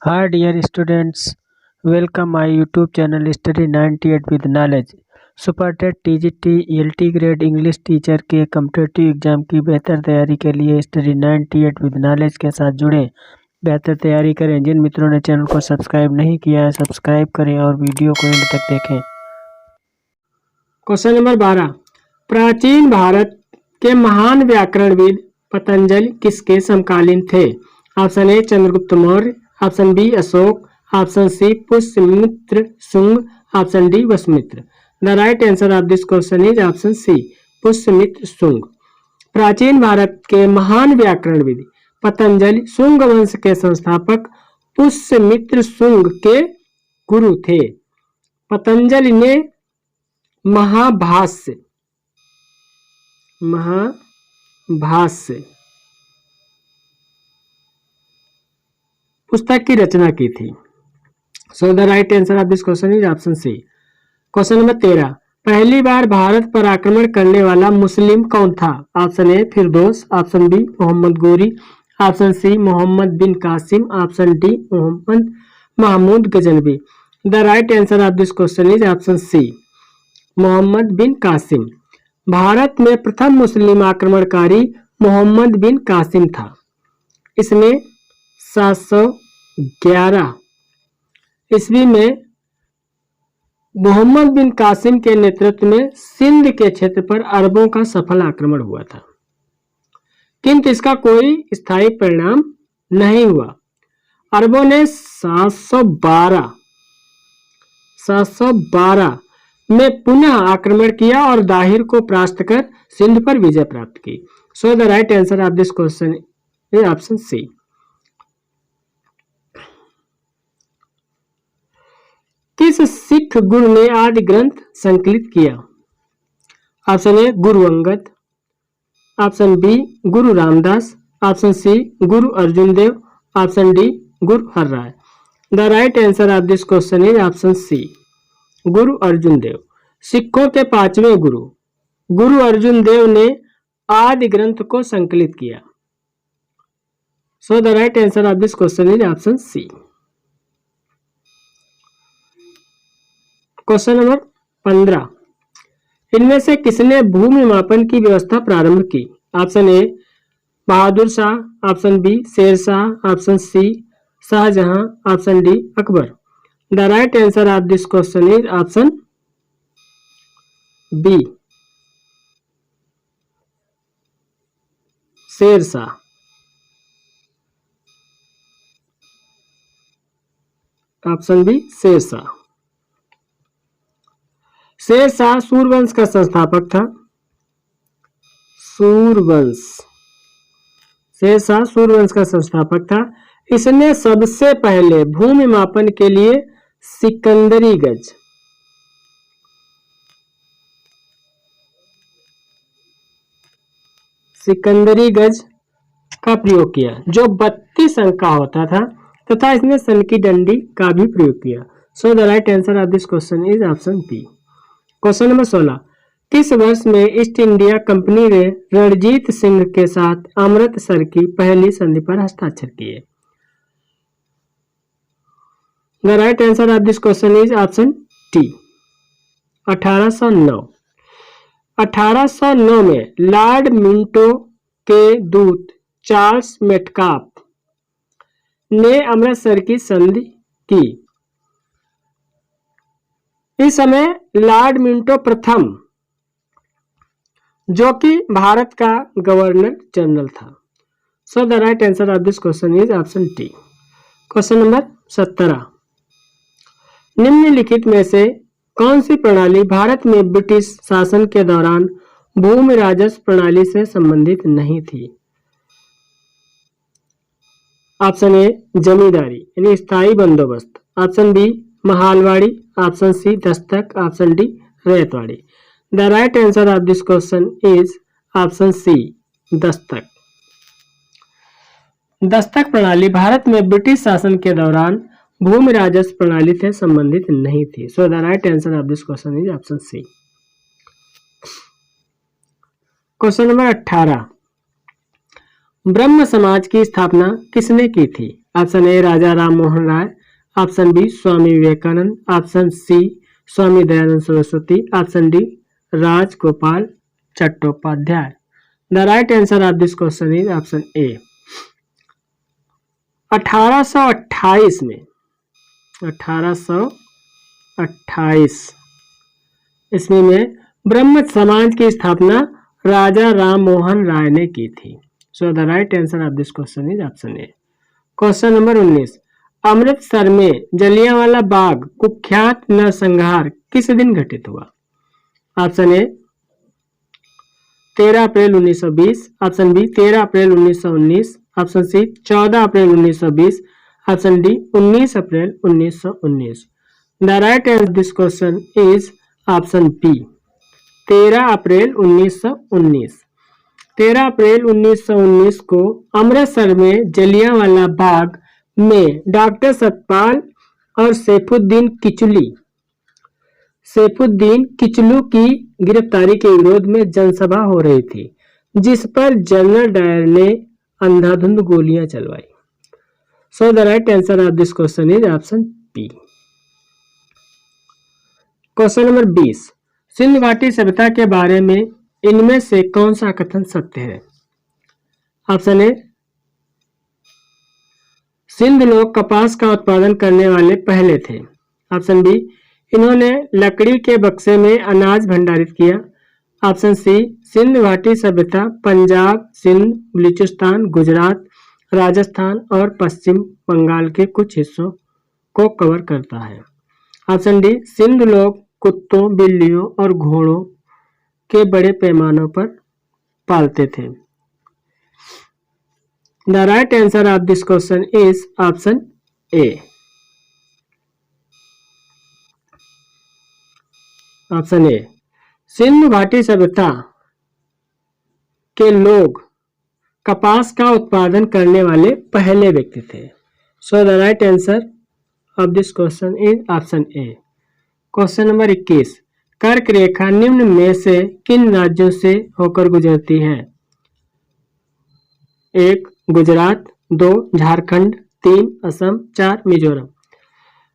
Hi dear students, welcome my YouTube channel Study 98 with Knowledge। Super TET TGT ELT grade English teacher के competitive exam की बेहतर तैयारी के लिए स्टडी 98 विद नॉलेज के साथ जुड़ें, बेहतर तैयारी करें। जिन मित्रों ने चैनल को सब्सक्राइब नहीं किया है सब्सक्राइब करें और वीडियो को एंड तक देखें। क्वेश्चन नंबर 12, प्राचीन भारत के महान व्याकरणविद पतंजलि किसके समकालीन थे? Option A Chandragupta Maurya, option B Ashok, option C Pushyamitra Shunga, option D Vasumitra. The right answer of this question is option C Pushyamitra Shunga. प्राचीन भारत के महान व्याकरणविद पतंजलि शुंग वंश के संस्थापक पुष्यमित्र शुंग के गुरु थे। पतंजलि ने महाभाष्य पुस्तक की रचना की थी। So the right answer of this question is option C. Question number 13, पहली बार भारत पर आक्रमण करने वाला मुस्लिम कौन था? Option A Firdaus, option B Mohammad Ghori, option C Mohammad bin Qasim, option D Mohammad Mahmud Ghaznavi. The right answer of this question is option C Mohammad bin Qasim. Bharat में प्रथम मुस्लिम आक्रमणकारी मोहम्मद बिन कासिम था। इसने 711 ईस्वी में मोहम्मद बिन कासिम के नेतृत्व में सिंध के क्षेत्र पर अरबों का सफल आक्रमण हुआ था, किंतु इसका कोई स्थायी परिणाम नहीं हुआ। अरबों ने 712 में पुनः आक्रमण किया और दाहिर को परास्त कर सिंध पर विजय प्राप्त की। So the right answer of this question is option C. किस सिख गुरु ने आदि ग्रंथ संकलित किया? Option A Guru Angad, option B Guru Ramdas, option C Guru Arjun Dev, option D Guru Har Rai. The right answer of this question is option C Guru Arjun देव। सिखों के पांचवें गुरु गुरु अर्जुन देव ने आदि ग्रंथ को संकलित किया। So the right answer of this question is option C. Question number 15, इनमें से किसने भूमि मापन की व्यवस्था प्रारंभ की? Option A Bahadur Shah, option B Sher Shah, option C Shahjahan, option D Akbar. The right answer of this question is option B Sher Shah. Option B Sher Shah. Sher Shah सूरवंश का संस्थापक था। शेर शाह सूरवंश का संस्थापक था। इसने सबसे पहले भूमि मापन के लिए सिकंदरी गज का प्रयोग किया, जो 32 अंक का होता था, तथा इसने सन की डंडी का भी प्रयोग किया। So the right answer of this question is option B. Question number 16, किस वर्ष में ईस्ट इंडिया कंपनी ने रणजीत सिंह के साथ अमृतसर की पहली संधि पर हस्ताक्षर किए? The right answer of this question is option T 1809। 1809 में लॉर्ड मिंटो के दूत चार्ल्स मेटकाफ ने अमृतसर की संधि की। इस समय लॉर्ड मिंटो प्रथम, जो कि भारत का गवर्नर जनरल था। सो the right answer of this question is option T. Question number 17, निम्नलिखित में से कौन सी प्रणाली भारत में ब्रिटिश शासन के दौरान भूमि राजस्व प्रणाली से संबंधित नहीं थी? ऑप्शन ए जमींदारी यानी स्थायी बंदोबस्त, option B Mahalwari, option C Dastak, option D Ryotwari. The right answer of this question is option C Dastak. Dastak प्रणाली भारत में ब्रिटिश शासन के दौरान भूमि राजस्व प्रणाली से संबंधित नहीं थी। So the right answer of this question is option C. Question number 18, Brahmo Samaj की स्थापना किसने की थी? Option A Raja Ram Mohan Roy, option B Swami Vivekananda, option C Swami Dayanand Saraswati, option D Rajagopal Chattopadhyay. The right answer of this question is option A. 1828 में 1828 ईस्वी में ब्रह्म समाज की स्थापना राजा राम मोहन राय ने की थी। So the right answer of this question is option A. Question number 19, Amritsar में जलियांवाला बाग कुख्यात नरसंहार किस दिन घटित हुआ? Option A 13 April 1920, option B 13 April 1919, option C 14 April 1920, option D 19 April 1919। The right answer this question is option B 13 April 1919। 13 April 1919 को अमृतसर में जलियांवाला बाग में डॉक्टर सतपाल और सैफुद्दीन किचलू की गिरफ्तारी के विरोध में जनसभा हो रही थी, जिस पर जनरल डायर ने अंधाधुंध गोलियां चलवाई। So the right answer of this question is option B. Question number 20, Sindhu घाटी सभ्यता के बारे में इनमें से कौन सा कथन सत्य है? ऑप्शन ए सिंध लोग कपास का उत्पादन करने वाले पहले थे, ऑप्शन बी इन्होंने लकड़ी के बक्से में अनाज भंडारित किया, ऑप्शन सी सिंधु घाटी सभ्यता पंजाब, सिंध, बलूचिस्तान, गुजरात, राजस्थान और पश्चिम बंगाल के कुछ हिस्सों को कवर करता है, ऑप्शन डी सिंध लोग कुत्तों, बिल्लियों और घोड़ों के बड़े पैमानों पर पालते थे। The right answer of this question is option A. Option A Sindhu घाटी सभ्यता के लोग कपास का उत्पादन करने वाले पहले व्यक्ति थे। सो the right answer of this question is option A. Question number 21, कर्क रेखा निम्न में से किन राज्यों से होकर गुजरती है? 1 Gujarat, 2 Jharkhand, 3 Assam, 4 Mizoram.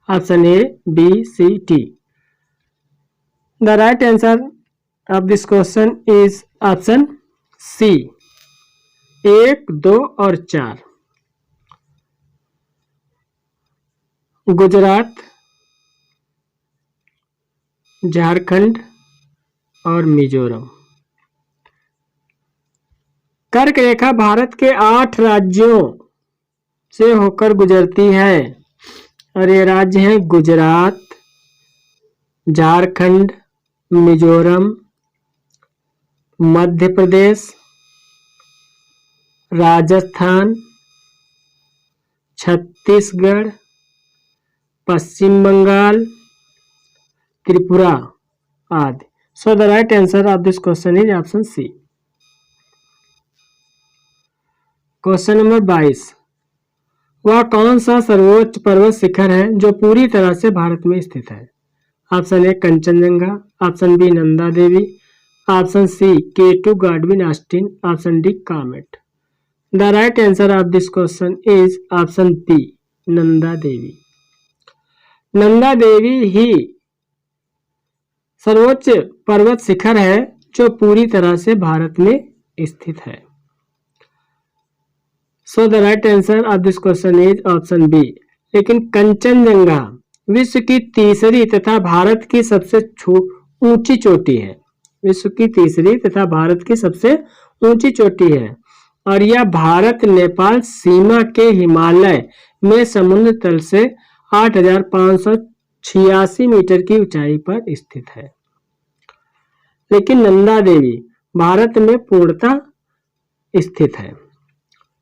Option A, B, C, D. The right answer of this question is option C 1, 2 और 4। गुजरात, झारखंड और मिजोरम। कर्क रेखा भारत के 8 राज्यों से होकर गुजरती है और ये राज्य हैं गुजरात, झारखंड, मिजोरम, मध्य प्रदेश, राजस्थान, छत्तीसगढ़, पश्चिम बंगाल, त्रिपुरा आदि। So the right answer of this question is option C. Question number 22, वह कौन सा सर्वोच्च पर्वत शिखर है जो पूरी तरह से भारत में स्थित है? Option A Kanchenjunga, option B Nanda Devi, option C K2 Godwin Austen, option D Kamet. The right answer of this question is option B Nanda Devi. Nanda Devi ही सर्वोच्च पर्वत शिखर है जो पूरी तरह से भारत में स्थित है। So the right answer of this question is option B. लेकिन कंचनजंगा विश्व की तीसरी तथा भारत की सबसे ऊंची चोटी है। विश्व की तीसरी तथा भारत की सबसे ऊंची चोटी है और यह भारत नेपाल सीमा के हिमालय में समुद्र तल से 8,586 मीटर की ऊंचाई पर स्थित है। लेकिन नंदा देवी भारत में पूर्णतः स्थित है।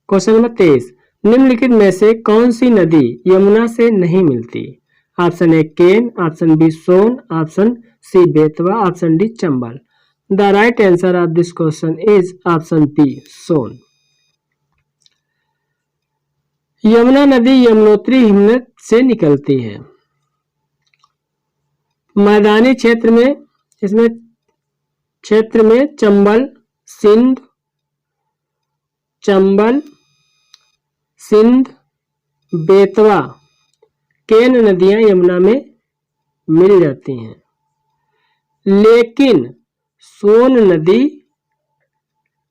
क्वेश्चन नंबर 23, निम्नलिखित में से कौन सी नदी यमुना से नहीं मिलती? Option A Ken, option B Son, option C Betwa, option D Chambal. The right answer of this question is option B Son. Yamuna नदी यमुनोत्री हिमनद से निकलती है। मैदानी क्षेत्र में चंबल, सिंध, बेतवा, केन नदियां यमुना में मिल जाती हैं, लेकिन सोन नदी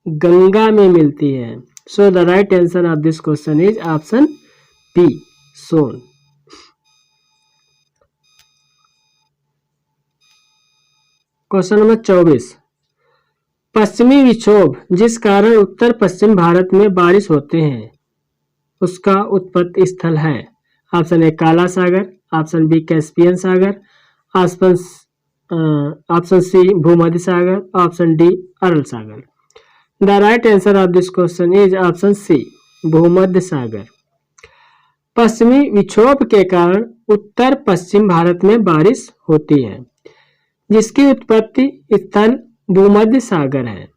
गंगा में मिलती है। So the right answer of this question is option B, Son. Question number 24, पश्चिमी विक्षोभ जिस कारण उत्तर पश्चिम भारत में बारिश होते हैं उसका उत्पत्ति स्थल है। ऑप्शन ए काला सागर, ऑप्शन बी कैस्पियन सागर, ऑप्शन सी भूमध्य सागर, ऑप्शन डी अरल सागर। The right answer of this question is option C, भूमध्य सागर। पश्चिमी विक्षोभ के कारण उत्तर पश्चिम भारत में बारिश होती है जिसकी उत्पत्ति स्थल भूमध्य सागर है।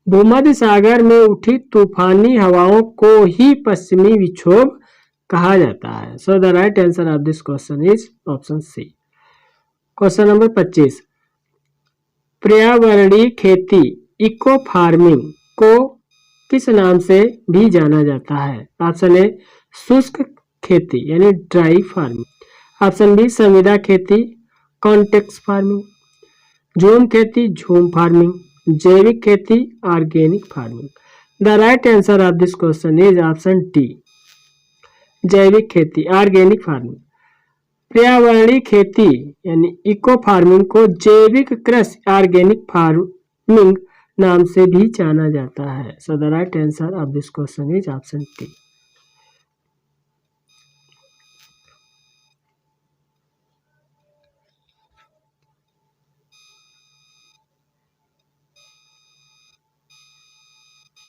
भूमध्य सागर में उठी तूफानी हवाओं को ही पश्चिमी विक्षोभ कहा जाता है। So the right answer of this question is option C. Question number 25, पर्यावरणीय खेती इको फार्मिंग को किस नाम से भी जाना जाता है। ऑप्शन ए शुष्क खेती यानी ड्राई फार्मिंग, ऑप्शन बी संविदा खेती कॉन्टेक्स्ट फार्मिंग, झूम खेती झूम फार्मिंग, जैविक खेती organic farming. The right answer of this question is option D, जैविक खेती ऑर्गेनिक फार्मिंग। पर्यावरणीय खेती यानी इको फार्मिंग को जैविक कृषि ऑर्गेनिक फार्मिंग नाम से भी जाना जाता है। So the right answer of this question is option D.